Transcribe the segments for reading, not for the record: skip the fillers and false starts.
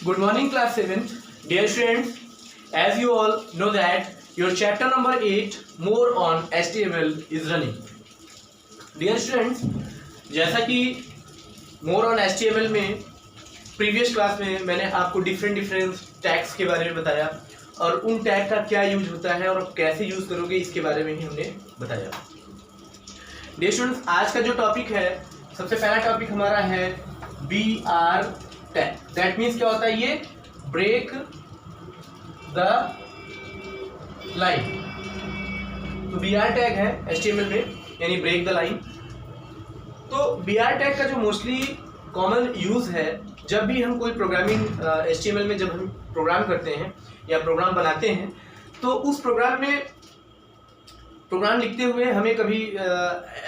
Good morning, class 7th. Dear students, as you all know that your chapter number 8 more on HTML is running. Dear students, जैसा कि more on HTML में previous class में मैंने आपको different tags के बारे में बताया और उन टैग का क्या यूज होता है और कैसे यूज करोगे इसके बारे में ही हमने बताया. डियर स्टूडेंट्स, आज का जो टॉपिक है, सबसे पहला टॉपिक हमारा है BR टैग. दैट मीन्स क्या होता है, ये ब्रेक द लाइन. तो BR टैग है HTML में, यानी ब्रेक द लाइन. तो BR टैग का जो मोस्टली कॉमन यूज है, जब भी हम कोई प्रोग्रामिंग HTML में जब हम प्रोग्राम करते हैं या प्रोग्राम बनाते हैं, तो उस प्रोग्राम में प्रोग्राम लिखते हुए हमें कभी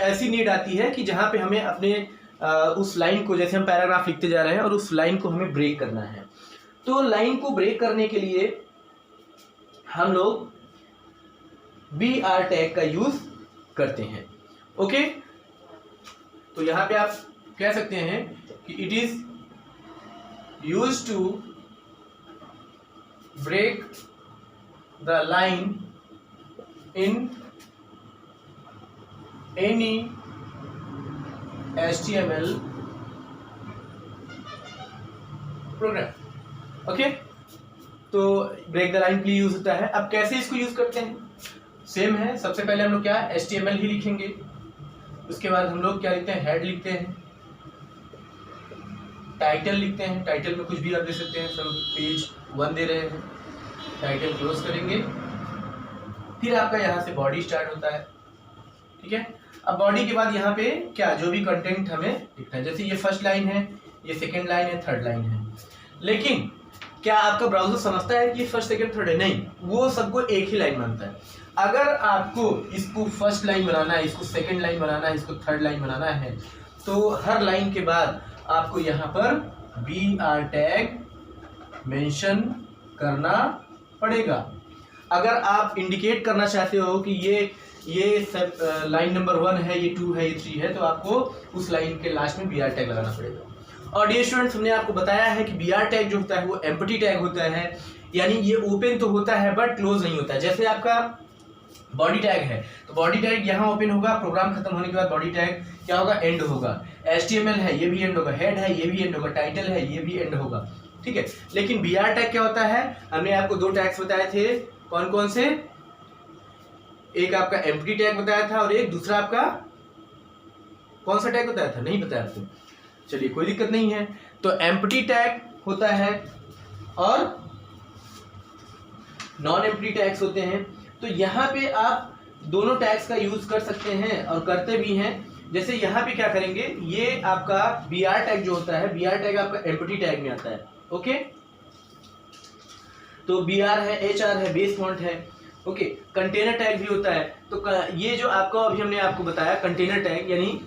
ऐसी नीड आती है कि जहाँ पे हमें अपने उस लाइन को, जैसे हम पैराग्राफ लिखते जा रहे हैं और उस लाइन को हमें ब्रेक करना है. तो लाइन को ब्रेक करने के लिए हम लोग BR टैग का यूज करते हैं. ओके, तो यहाँ पे आप कह सकते हैं कि it is used to break the line in any HTML program. Okay, तो ब्रेक द लाइन के लिए यूज होता है. अब कैसे इसको यूज करते हैं, सेम है. सबसे पहले हम लोग क्या HTML ही लिखेंगे, उसके बाद हम लोग क्या लिखते हैं, हेड लिखते हैं, टाइटल लिखते हैं. टाइटल में कुछ भी आप दे सकते हैं, सब पेज 1 दे रहे हैं, टाइटल क्लोज करेंगे. फिर आपका यहाँ से बॉडी स्टार्ट होता है. ठीक है, अब बॉडी के बाद यहाँ पे क्या, जो भी कंटेंट हमें लिखना है, जैसे ये फर्स्ट लाइन है, ये सेकंड लाइन है, थर्ड लाइन है. लेकिन क्या आपका ब्राउजर समझता है कि फर्स्ट सेकंड थर्ड है? नहीं, वो सबको एक ही लाइन मानता है. अगर आपको इसको फर्स्ट लाइन बनाना है, इसको सेकंड लाइन बनाना है, इसको थर्ड लाइन बनाना है, तो हर लाइन के बाद आपको यहाँ पर BR टैग मेंशन करना पड़ेगा. अगर आप इंडिकेट करना चाहते हो कि ये सब लाइन नंबर 1 है, ये 2 है, ये 3 है, तो आपको उस लाइन के लास्ट में BR टैग लगाना पड़ेगा. और डियर स्टूडेंट्स, हमने आपको बताया है कि BR टैग जो होता है वो एम्प्टी टैग होता है, यानी ये ओपन तो होता है बट क्लोज नहीं होता है. जैसे आपका बॉडी टैग है, तो बॉडी टैग यहाँ ओपन होगा, प्रोग्राम खत्म होने के बाद बॉडी टैग क्या होगा, एंड होगा. HTML है, ये भी एंड होगा. हेड है, ये भी एंड होगा. टाइटल है, ये भी एंड होगा. ठीक है, लेकिन BR टैग क्या होता है, हमने आपको 2 टैग्स बताए थे. कौन कौन से? एक आपका एम्प्टी टैग बताया था और एक दूसरा आपका कौन सा टैग बताया था, नहीं बताया आपको. चलिए, कोई दिक्कत नहीं है. तो एम्प्टी टैग होता है और नॉन एम्प्टी टैग्स होते हैं. तो यहाँ पे आप दोनों टैग्स का यूज कर सकते हैं और करते भी हैं. जैसे यहाँ पे क्या करेंगे, ये आपका BR टैग जो होता है, BR टैग आपका एम्प्टी टैग में आता है. ओके, तो BR है, HR है, बेस फॉन्ट है. ओके, कंटेनर टैग भी होता है. तो ये जो आपका अभी हमने आपको बताया कंटेनर टैग, यानी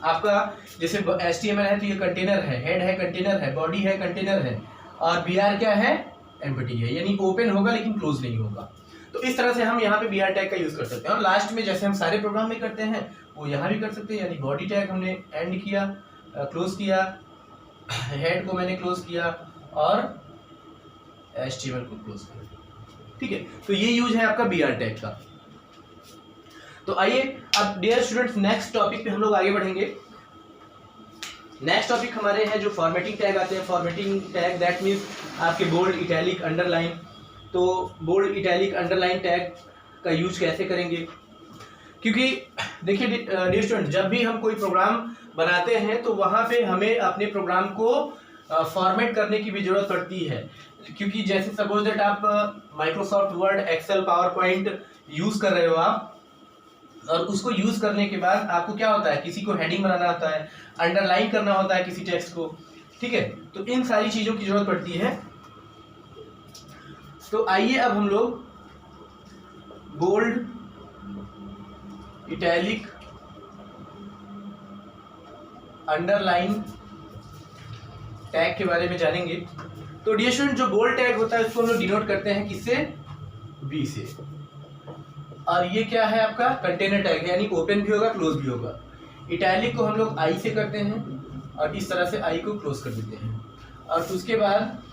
आपका जैसे HTML है तो ये कंटेनर है, हेड है, कंटेनर है, बॉडी है, कंटेनर है, और BR क्या है, एम्प्टी है, यानी ओपन होगा लेकिन क्लोज नहीं होगा. तो इस तरह से हम यहाँ पे BR टैग का यूज कर सकते हैं. और लास्ट में जैसे हम सारे प्रोग्राम में करते हैं वो यहाँ भी कर सकते हैं, यानी बॉडी टैग हमने एंड किया, क्लोज किया, हेड को मैंने क्लोज किया और HTML को क्लोज किया. ठीक है, तो ये यूज है आपका BR टैग का. तो आइए अब डियर स्टूडेंट्स, नेक्स्ट टॉपिक पे हम लोग आगे बढ़ेंगे. नेक्स्ट टॉपिक हमारे हैं जो फॉर्मेटिंग टैग आते हैं. फॉर्मेटिंग टैग दैट मीन्स आपके बोल्ड, इटैलिक, अंडरलाइन. तो बोल्ड, इटैलिक, अंडरलाइन टैग का यूज कैसे करेंगे, क्योंकि देखिए डियर स्टूडेंट, जब भी हम कोई प्रोग्राम बनाते हैं तो वहाँ पे हमें अपने प्रोग्राम को फॉर्मेट करने की भी जरूरत पड़ती है. क्योंकि जैसे सपोज दैट आप Microsoft Word, Excel, PowerPoint use कर रहे हो आप, और उसको यूज करने के बाद आपको क्या होता है, किसी को हेडिंग बनाना होता है, अंडरलाइन करना होता है किसी टेक्स्ट को. ठीक है, तो इन सारी चीजों की जरूरत पड़ती है. तो आइए अब हम लोग बोल्ड, इटैलिक, अंडरलाइन टैग के बारे में जानेंगे. तो डियर स्टूडेंट, जो बोल्ड टैग होता है उसको हम लोग डिनोट करते हैं किससे, B से. और ये क्या है आपका कंटेनर टैग, यानी ओपन भी होगा, क्लोज भी होगा. इटैलिक को हम लोग आई से करते हैं और इस तरह से आई को क्लोज कर देते हैं। और उसके बाद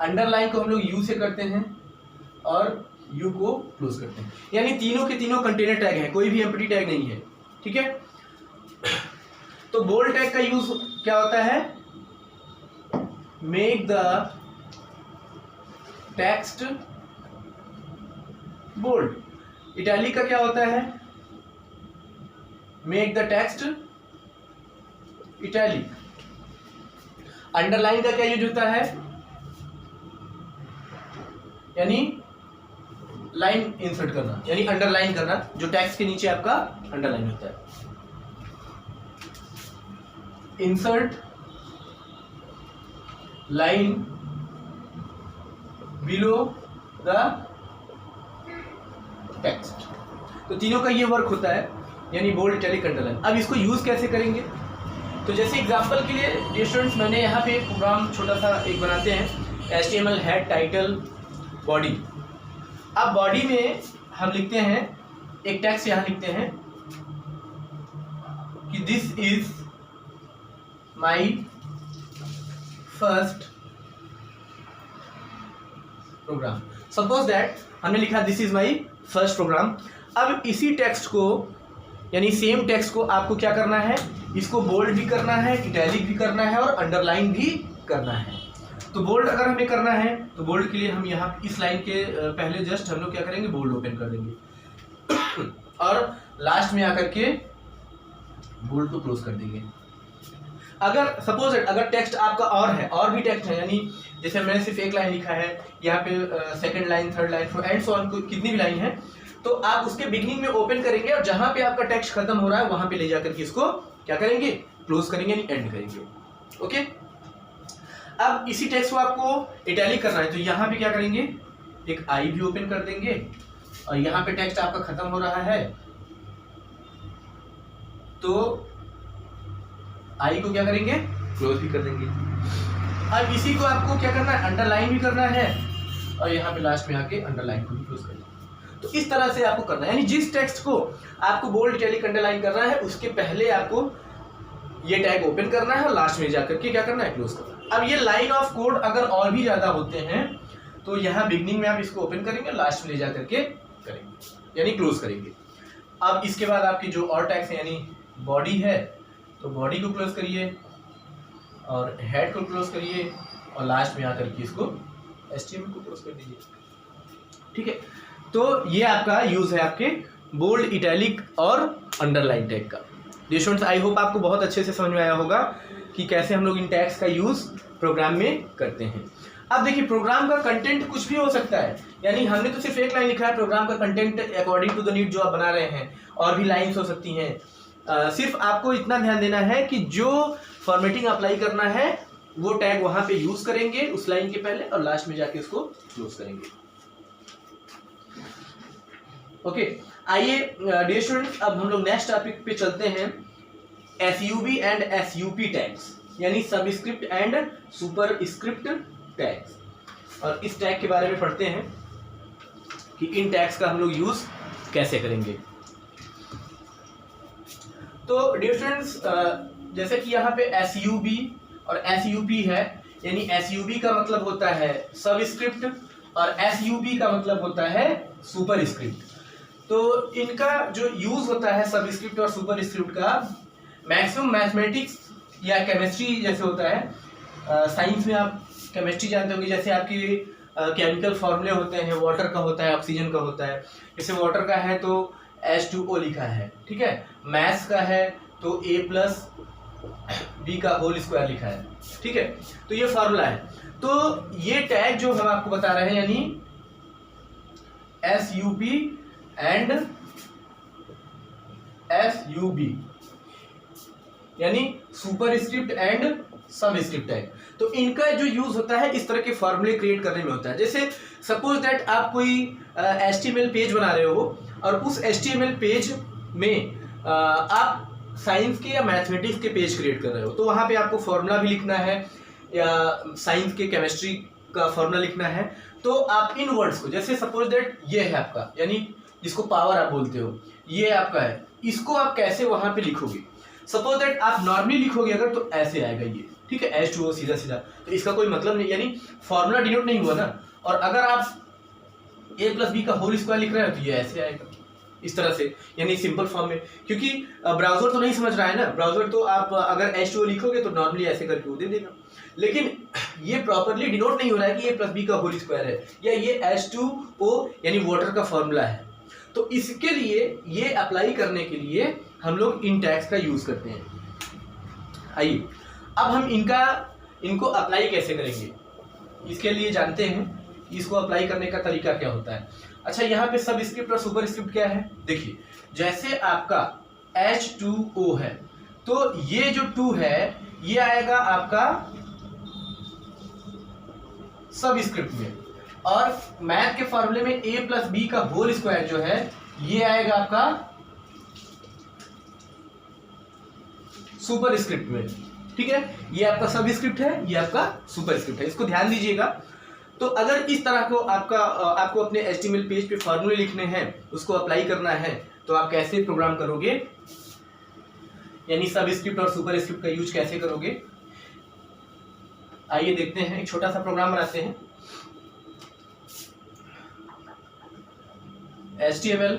अंडरलाइन को हम लोग यू से करते हैं और यू को क्लोज करते हैं, यानी तीनों के तीनों कंटेनर टैग हैं, कोई भी एम्प्टी टैग नहीं है, ठीक है। तो बोल्ड टैग का यूज क्या होता है, make the text bold. Italic का क्या होता है, make the text italic. Underline का क्या यूज होता है, यानी लाइन इंसर्ट करना, यानी अंडरलाइन करना, जो टेक्स्ट के नीचे आपका अंडरलाइन होता है। Insert line below the text. तो तीनों का ये वर्क होता है, यानी बोल्ड, इटैलिक, अंडरलाइन। अब इसको यूज कैसे करेंगे, तो जैसे एग्जांपल के लिए डियर स्टूडेंट्स, मैंने यहाँ पे एक प्रोग्राम छोटा सा एक बनाते हैं, HTML हेड, टाइटल, बॉडी। अब बॉडी में हम लिखते हैं एक टेक्स्ट, यहाँ लिखते हैं कि this is my first program. Suppose that हमने लिखा this is my first program. अब इसी टेक्स्ट को, यानी सेम टेक्स्ट को आपको क्या करना है, इसको बोल्ड भी करना है, इटैलिक भी करना है और अंडरलाइन भी करना है। तो बोल्ड अगर हमें करना है तो बोल्ड के लिए हम यहाँ इस लाइन के पहले जस्ट हम लोग क्या करेंगे, बोल्ड ओपन कर देंगे और लास्ट में आकर के बोल्ड को क्लोज कर देंगे। अगर सपोज अगर टेक्स्ट आपका और भी टेक्स्ट है, यानी जैसे मैंने सिर्फ एक लाइन लिखा है, यहाँ पे second line, third line and so on, कितनी भी लाइन है, तो आप उसके बिगिनिंग में ओपन करेंगे और जहां पे आपका टेक्स्ट खत्म हो रहा है वहां पे ले जाकर के इसको क्या करेंगे, क्लोज करेंगे, यानी एंड करेंगे। ओके, अब इसी टेक्स्ट को आपको इटैलिक करना है, तो यहाँ पे क्या करेंगे, एक आई भी ओपन कर देंगे और यहाँ पे टेक्स्ट आपका खत्म हो रहा है तो आई को क्या करेंगे, क्लोज भी कर देंगे। अब इसी को आपको क्या करना है, अंडरलाइन भी करना है और यहाँ पे लास्ट में आके अंडरलाइन को भी क्लोज कर देंगे। तो इस तरह से आपको करना है, यानी जिस टेक्स्ट को आपको बोल्ड, इटैलिक, अंडरलाइन करना है उसके पहले आपको ये टैग ओपन करना है और लास्ट में जाकर के क्या करना है, क्लोज करना है। अब ये लाइन ऑफ कोड अगर और भी ज्यादा होते हैं तो यहाँ बिगनिंग में आप इसको ओपन करेंगे, लास्ट में ले जाकर के करेंगे, यानी क्लोज करेंगे। अब इसके बाद आपकी जो और टैग्स है, यानी बॉडी है तो बॉडी को क्लोज करिए और हेड को क्लोज करिए और लास्ट में आकर के इसको HTML को क्लोज कर दीजिए, ठीक है। तो ये आपका यूज है आपके बोल्ड, इटैलिक और अंडरलाइन टैग का। डियर स्टूडेंट्स, आई होप आपको बहुत अच्छे से समझ में आया होगा कि कैसे हम लोग इन टैग्स का यूज प्रोग्राम में करते हैं। अब देखिए, प्रोग्राम का कंटेंट कुछ भी हो सकता है, यानी हमने तो सिर्फ एक लाइन लिखा है, प्रोग्राम का content according to the need जो आप बना रहे हैं और भी लाइंस हो सकती हैं। सिर्फ आपको इतना ध्यान देना है कि जो फॉर्मेटिंग अप्लाई करना है वो टैग वहां पे यूज करेंगे उस लाइन के पहले और लास्ट में जाके उसको क्लोज करेंगे। ओके, आइए डियर स्टूडेंट्स, अब हम लोग नेक्स्ट टॉपिक पे चलते हैं, SUB एंड SUP टैग्स, यानी सबस्क्रिप्ट एंड सुपरस्क्रिप्ट टैग्स। और इस टैग के बारे में पढ़ते हैं कि इन टैग्स का हम लोग यूज कैसे करेंगे। तो डियर स्टूडेंट्स, जैसे कि यहाँ पे SUB और SUP है, यानी SUB का मतलब होता है सबस्क्रिप्ट और SUP का मतलब होता है सुपरस्क्रिप्ट। तो इनका जो यूज होता है सबस्क्रिप्ट और सुपरस्क्रिप्ट का, मैक्सिमम मैथमेटिक्स या केमिस्ट्री जैसे होता है, साइंस में आप केमिस्ट्री जानते होंगे, जैसे आपकी केमिकल फॉर्मूले होते हैं, वाटर का होता है, ऑक्सीजन का होता है। जैसे वाटर का है तो H2O लिखा है, ठीक है। मैथ्स का है तो A+B का होल स्क्वायर लिखा है, ठीक है। तो ये फॉर्मूला है। तो ये टैग जो हम आपको बता रहे हैं, यानी SUP एंड SUB, यानी सुपरस्क्रिप्ट एंड सबस्क्रिप्ट टैग। तो इनका जो यूज होता है इस तरह के फॉर्मूले क्रिएट करने में होता है। जैसे सपोज दैट आप कोई HTML पेज बना रहे हो और उस HTML पेज में आप साइंस के या मैथमेटिक्स के पेज क्रिएट कर रहे हो, तो वहाँ पे आपको फॉर्मूला भी लिखना है या साइंस के केमिस्ट्री का फॉर्मूला लिखना है। तो आप इन वर्ड्स को, जैसे सपोज दैट ये है आपका, यानी जिसको पावर आप बोलते हो, ये आपका है, इसको आप कैसे वहाँ पे लिखोगे। सपोज दैट आप नॉर्मली लिखोगे अगर तो ऐसे आएगा ये, ठीक है, H2O सीधा सीधा, तो इसका कोई मतलब नहीं, यानी फॉर्मूला डिनोट नहीं हुआ ना। और अगर आप a प्लस बी का होल स्क्वायर लिख रहे हैं तो ये ऐसे आएगा इस तरह से, यानी सिंपल फॉर्म में, क्योंकि ब्राउजर तो नहीं समझ रहा है ना, ब्राउजर तो आप अगर H2O लिखोगे तो नॉर्मली ऐसे करके वो दे देगा, लेकिन ये प्रॉपरली डिनोट नहीं हो रहा है कि ये प्लस बी का होल स्क्वायर है या ये H2O यानी वाटर का फॉर्मूला है। तो इसके लिए ये अप्लाई करने के लिए हम लोग इन टैग्स का यूज करते हैं। आइए अब हम इनको अप्लाई कैसे करेंगे, इसके लिए जानते हैं इसको अप्लाई करने का तरीका क्या होता है। अच्छा, यहाँ पे सब स्क्रिप्ट और सुपर स्क्रिप्ट क्या है, देखिए जैसे आपका H2O है तो ये जो 2 है ये आएगा आपका सब स्क्रिप्ट में, और मैथ के फॉर्मूले में a प्लस बी का होल स्क्वायर जो है ये आएगा आपका सुपर स्क्रिप्ट में, ठीक है। ये आपका सब स्क्रिप्ट है, ये आपका सुपर स्क्रिप्ट है, इसको ध्यान दीजिएगा। तो अगर इस तरह को आपको अपने HTML पेज पे फॉर्मूले लिखने हैं, उसको अप्लाई करना है, तो आप कैसे प्रोग्राम करोगे, यानी सब स्क्रिप्ट और सुपर स्क्रिप्ट का यूज कैसे करोगे। आइए देखते हैं, एक छोटा सा प्रोग्राम बनाते हैं। HTML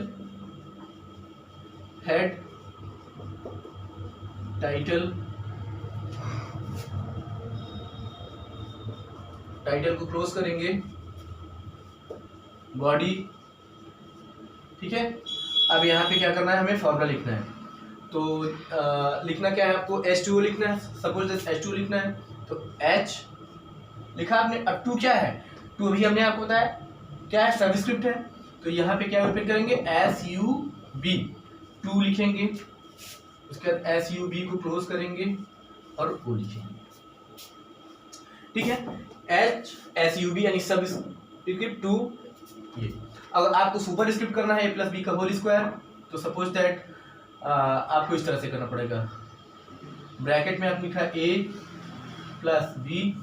हेड टाइटल को क्लोज करेंगे, बॉडी, ठीक है। अब यहाँ पे क्या करना है, हमें फॉर्मूला लिखना है। तो लिखना क्या है आपको, H2O लिखना है, सपोज H2O लिखना है तो H लिखा आपने। अब 2 क्या है, 2 अभी हमने आपको बताया क्या है, सबस्क्रिप्ट है, तो यहाँ पे क्या ओपन करेंगे, SUB 2 लिखेंगे, उसके बाद SUB को क्लोज करेंगे और O लिखेंगे, ठीक है। SUB यानी सब स्क्रिप्ट 2। ये अगर आपको सुपर स्क्रिप्ट करना है a प्लस बी का होल स्क्वायर, तो सपोज दैट आपको इस तरह से करना पड़ेगा, ब्रैकेट में आप लिखा a प्लस बी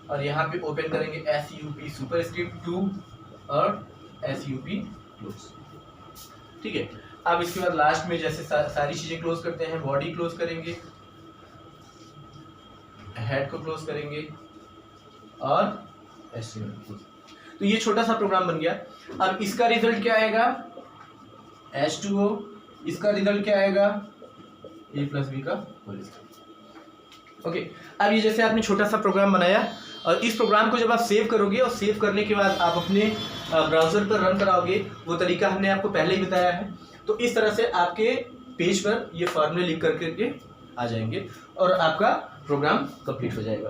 और यहाँ पे ओपन करेंगे SUB सुपर स्क्रिप्ट 2 और SUB क्लोज, ठीक है। अब इसके बाद लास्ट में जैसे सारी चीजें क्लोज करते हैं, बॉडी क्लोज करेंगे, हेड को क्लोज करेंगे और HTML क्लोज। तो ये छोटा सा प्रोग्राम बन गया। अब इसका रिजल्ट क्या आएगा, H2O, इसका रिजल्ट क्या आएगा, a प्लस बी का होल स्क्वायर। ओके, अब ये जैसे आपने छोटा सा प्रोग्राम बनाया और इस प्रोग्राम को जब आप सेव करोगे और सेव करने के बाद आप अपने ब्राउजर पर रन कराओगे, वो तरीका हमने आपको पहले ही बताया है। तो इस तरह से आपके पेज पर ये फॉर्मूले लिख करके आ जाएंगे और आपका प्रोग्राम कंप्लीट हो जाएगा।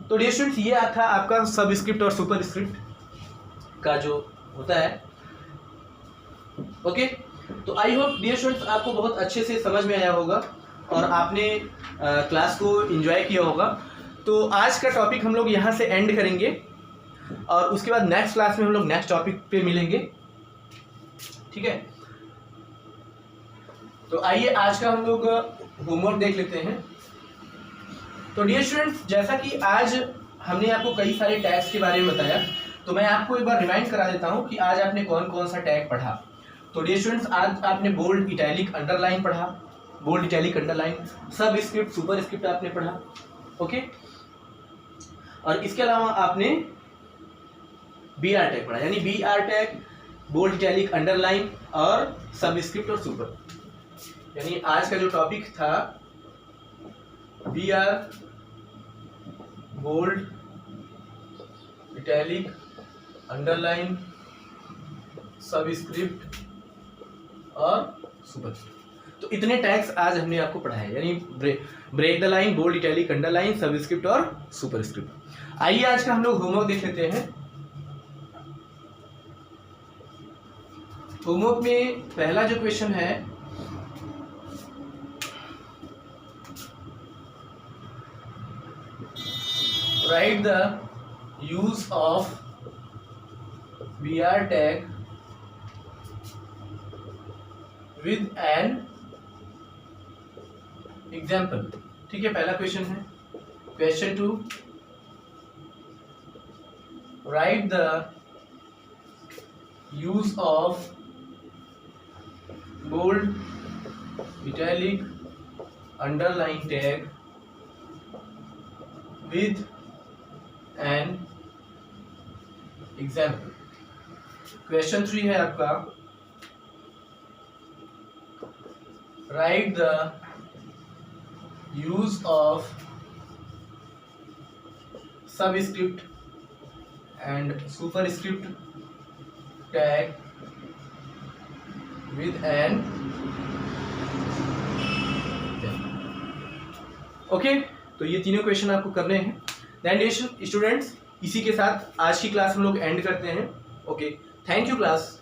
तो डियर स्टूडेंट्स, ये था आपका सब स्क्रिप्ट और सुपर स्क्रिप्ट का जो होता है। ओके, तो आई होप डियर स्टूडेंट्स आपको बहुत अच्छे से समझ में आया होगा और आपने क्लास को एंजॉय किया होगा। तो आज का टॉपिक हम लोग यहाँ से एंड करेंगे और उसके बाद नेक्स्ट क्लास में हम लोग नेक्स्ट टॉपिक पे मिलेंगे, ठीक है। तो आइए आज का हम लोग होमवर्क देख लेते हैं। तो डियर स्टूडेंट्स, जैसा कि आज हमने आपको कई सारे टैग्स के बारे में बताया, तो मैं आपको एक बार रिमाइंड करा देता हूं कि आज आपने कौन कौन सा टैग पढ़ा। तो डियर स्टूडेंट्स, आज आपने बोल्ड, इटैलिक, अंडरलाइन पढ़ा, बोल्ड, इटैलिक, अंडरलाइन, सब स्क्रिप्ट, सुपर स्क्रिप्ट आपने पढ़ा, ओके। और इसके अलावा आपने BR टैग पढ़ा, यानी BR tag, bold, italic, underline और सब स्क्रिप्ट और सुपर। यानी आज का जो टॉपिक था BR, bold, italic, underline, subscript और सुपर। तो इतने टैग्स आज हमने आपको पढ़ाए, यानी break the line, bold, italic, underline, subscript और सुपर स्क्रिप्ट। आइए आज का हम लोग होमवर्क देख लेते हैं। होमवर्क में पहला जो क्वेश्चन है, write the use of BR tag with an example, ठीक है, पहला क्वेश्चन है। Question 2, write the use of bold, italic, underline tag with an example. Question 3 है आपका, write the use of subscript and superscript tag with an. Okay, तो ये तीनों question आपको करने हैं। देन स्टूडेंट्स, इसी के साथ आज की क्लास हम लोग एंड करते हैं। Okay, thank you class.